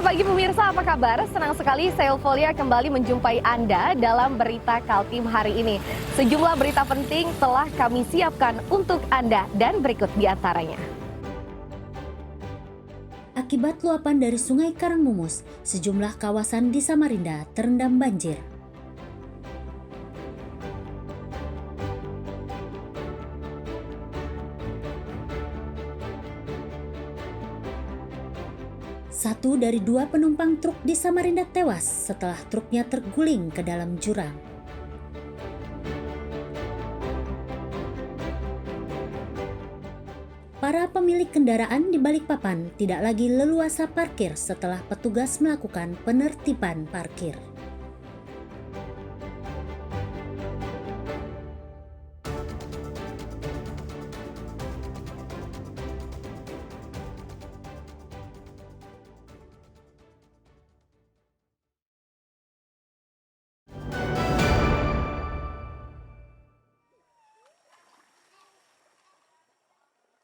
pagi pemirsa, apa kabar? Senang sekali saya Eufolia kembali menjumpai Anda dalam Berita Kaltim hari ini. Sejumlah berita penting telah kami siapkan untuk Anda dan berikut di antaranya. Akibat luapan dari Sungai Karangmumus, sejumlah kawasan di Samarinda terendam banjir. Satu dari dua penumpang truk di Samarinda tewas setelah truknya terguling ke dalam jurang. Para pemilik kendaraan di Balikpapan tidak lagi leluasa parkir setelah petugas melakukan penertiban parkir.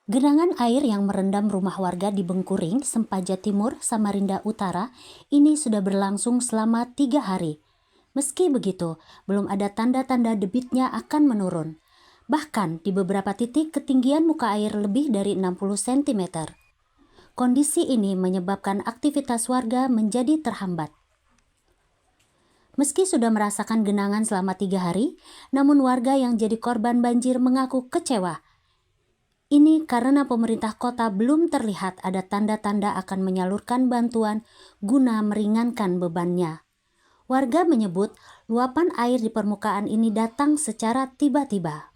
Genangan air yang merendam rumah warga di Bengkuring, Sempaja Timur, Samarinda Utara ini sudah berlangsung selama 3 hari. Meski begitu, belum ada tanda-tanda debitnya akan menurun. Bahkan di beberapa titik ketinggian muka air lebih dari 60 cm. Kondisi ini menyebabkan aktivitas warga menjadi terhambat. Meski sudah merasakan genangan selama 3 hari, namun warga yang jadi korban banjir mengaku kecewa. Ini karena pemerintah kota belum terlihat ada tanda-tanda akan menyalurkan bantuan guna meringankan bebannya. Warga menyebut luapan air di permukaan ini datang secara tiba-tiba.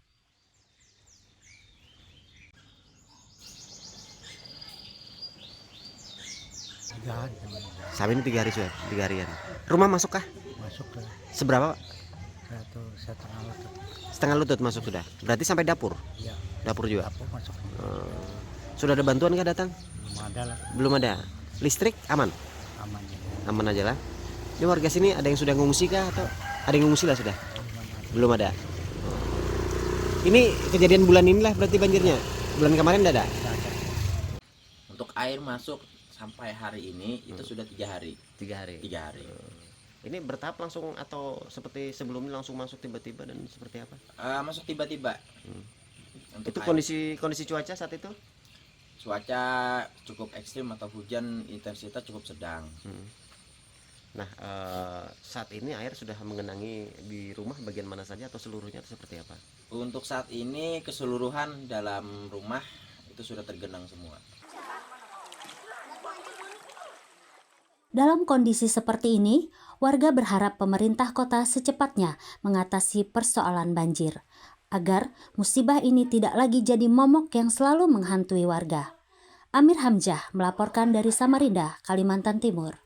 Sampai ini 3 hari sudah, 3 harian. Rumah masuk kah? Masuk ke Seberapa, Pak? setengah lutut. Setengah lutut masuk sudah. Berarti sampai dapur? Ya, Dapur juga. apa masuk? Sudah ada bantuan nggak datang? Belum ada lah, Belum ada. Listrik aman? aman ya. Aman aja lah. Ini warga sini ada yang sudah ngungsi kah atau ada yang ngungsi lah sudah? Belum ada. Ini kejadian bulan inilah berarti banjirnya. Bulan kemarin enggak ada? Tidak ada. Untuk air masuk sampai hari ini itu sudah 3 hari. 3 hari. 3 hari. Ini bertahap langsung atau seperti sebelumnya langsung masuk tiba-tiba dan seperti apa? Masuk tiba-tiba. Untuk Itu air, kondisi cuaca saat itu? cuaca cukup ekstrim atau hujan intensitas cukup sedang. Nah, saat ini air sudah mengenangi di rumah bagian mana saja atau seluruhnya atau seperti apa? Untuk saat ini keseluruhan dalam rumah itu sudah tergenang semua. Dalam kondisi seperti ini, warga berharap pemerintah kota secepatnya mengatasi persoalan banjir, agar musibah ini tidak lagi jadi momok yang selalu menghantui warga. Amir Hamzah melaporkan dari Samarinda, Kalimantan Timur.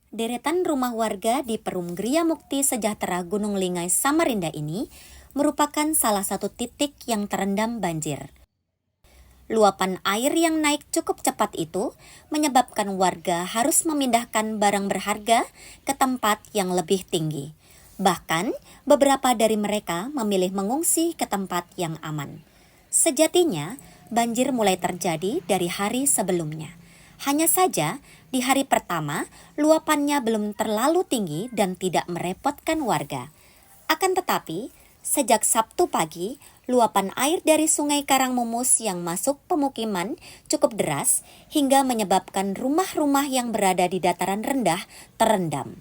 Deretan rumah warga di Perum Gria Mukti Sejahtera Gunung Lingai, Samarinda ini merupakan salah satu titik yang terendam banjir. Luapan air yang naik cukup cepat itu menyebabkan warga harus memindahkan barang berharga ke tempat yang lebih tinggi. Bahkan, beberapa dari mereka memilih mengungsi ke tempat yang aman. Sejatinya, banjir mulai terjadi dari hari sebelumnya. Hanya saja, di hari pertama, luapannya belum terlalu tinggi dan tidak merepotkan warga. Akan tetapi, sejak Sabtu pagi, luapan air dari Sungai Karangmumus yang masuk pemukiman cukup deras hingga menyebabkan rumah-rumah yang berada di dataran rendah terendam.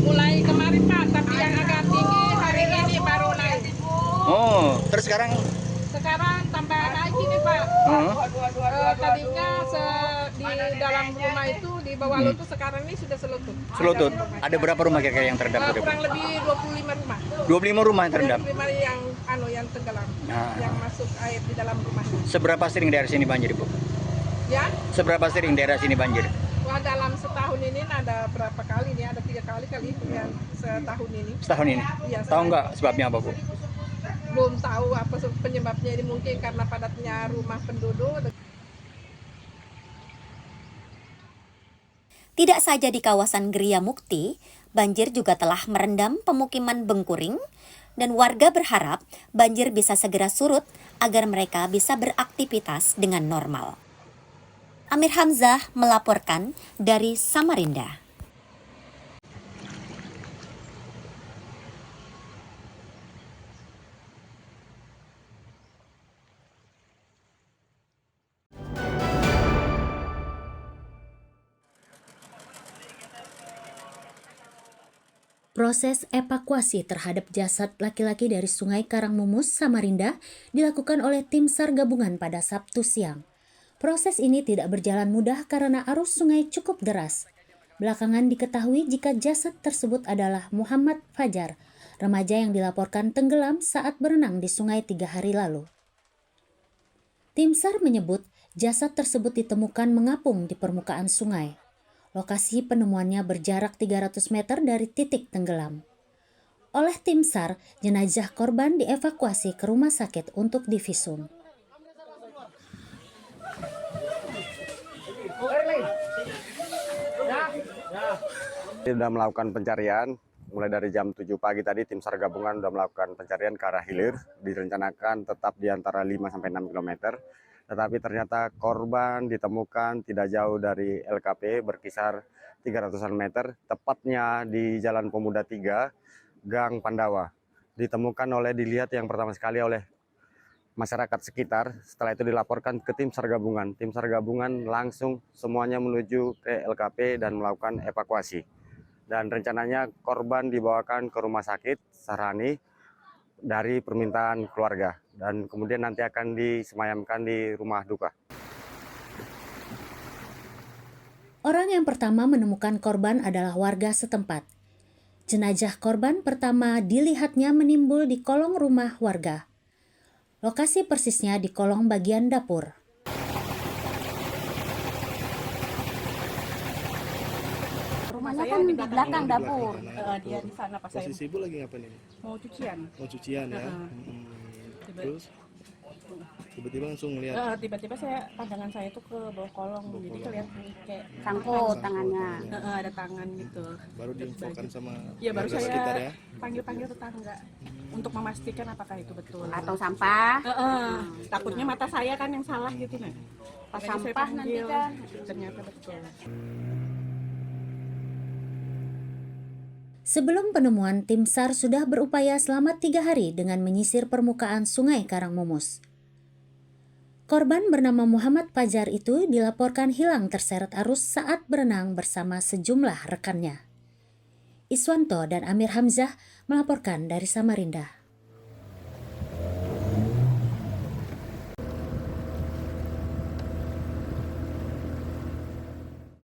Mulai kemarin Pak, tapi yang agak tinggi hari ini baru naik. Oh, terus sekarang Sekarang tambah naik ini Pak. Tadinya di dalam rumah itu di bawah lutut, sekarang ini sudah selutut. selutut. Ada berapa rumah kira-kira yang terendam? Kurang lebih 25 rumah. 25 rumah yang terendam. 25 yang tenggelam, Nah. yang masuk air di dalam rumah. Seberapa sering daerah sini banjir, Bu? Ya, Seberapa sering daerah sini banjir? wah dalam setahun ini ada berapa kali nih? Ada 3 kali yang setahun ini. Setahun ini. Iya, Tahu nggak sebabnya apa, Bu? belum tahu apa penyebabnya, ini mungkin karena padatnya rumah penduduk. Tidak saja di kawasan Gria Mukti, banjir juga telah merendam pemukiman Bengkuring, dan warga berharap banjir bisa segera surut agar mereka bisa beraktivitas dengan normal. Amir Hamzah melaporkan dari Samarinda. Proses evakuasi terhadap jasad laki-laki dari Sungai Karangmumus, Samarinda dilakukan oleh tim SAR gabungan pada Sabtu siang. Proses ini tidak berjalan mudah karena arus sungai cukup deras. Belakangan diketahui jika jasad tersebut adalah Muhammad Fajar, remaja yang dilaporkan tenggelam saat berenang di sungai 3 hari lalu. Tim SAR menyebut jasad tersebut ditemukan mengapung di permukaan sungai. Lokasi penemuannya berjarak 300 meter dari titik tenggelam. Oleh tim SAR, jenazah korban dievakuasi ke rumah sakit untuk divisum. Sudah melakukan pencarian, mulai dari jam 7 pagi tadi tim SAR gabungan sudah melakukan pencarian ke arah hilir, direncanakan tetap di antara 5-6 km. Tetapi ternyata korban ditemukan tidak jauh dari LKP, berkisar 300-an meter, tepatnya di Jalan Pemuda 3, Gang Pandawa. Ditemukan dilihat yang pertama sekali oleh masyarakat sekitar, setelah itu dilaporkan ke tim SAR gabungan. Tim SAR gabungan langsung semuanya menuju ke LKP dan melakukan evakuasi. Dan rencananya korban dibawakan ke rumah sakit Sarani dari permintaan keluarga. Dan kemudian nanti akan disemayamkan di rumah duka. Orang yang pertama menemukan korban adalah warga setempat. Jenazah korban pertama dilihatnya menimbul di kolong rumah warga. Lokasi persisnya di kolong bagian dapur. Rumahnya kan di belakang dapur. Dia di sana pas saya Posisi ibu lagi ngapain ini? mau cucian. Mau cucian ya? Terus tiba-tiba langsung ngeliat Tiba-tiba pandangan saya tuh ke bawah kolong, jadi kelihatan kayak sangkut tangannya. Ada tangan gitu. baru diinfokan sama Ya baru warga sekitar saya ya? panggil tetangga untuk memastikan apakah itu betul. Atau sampah. Takutnya mata saya kan yang salah gitu nah. Pas sampah nanti kan ternyata betul. Sebelum penemuan, tim SAR sudah berupaya selama 3 hari dengan menyisir permukaan Sungai Karangmumus. Korban bernama Muhammad Fajar itu dilaporkan hilang terseret arus saat berenang bersama sejumlah rekannya. Iswanto dan Amir Hamzah melaporkan dari Samarinda.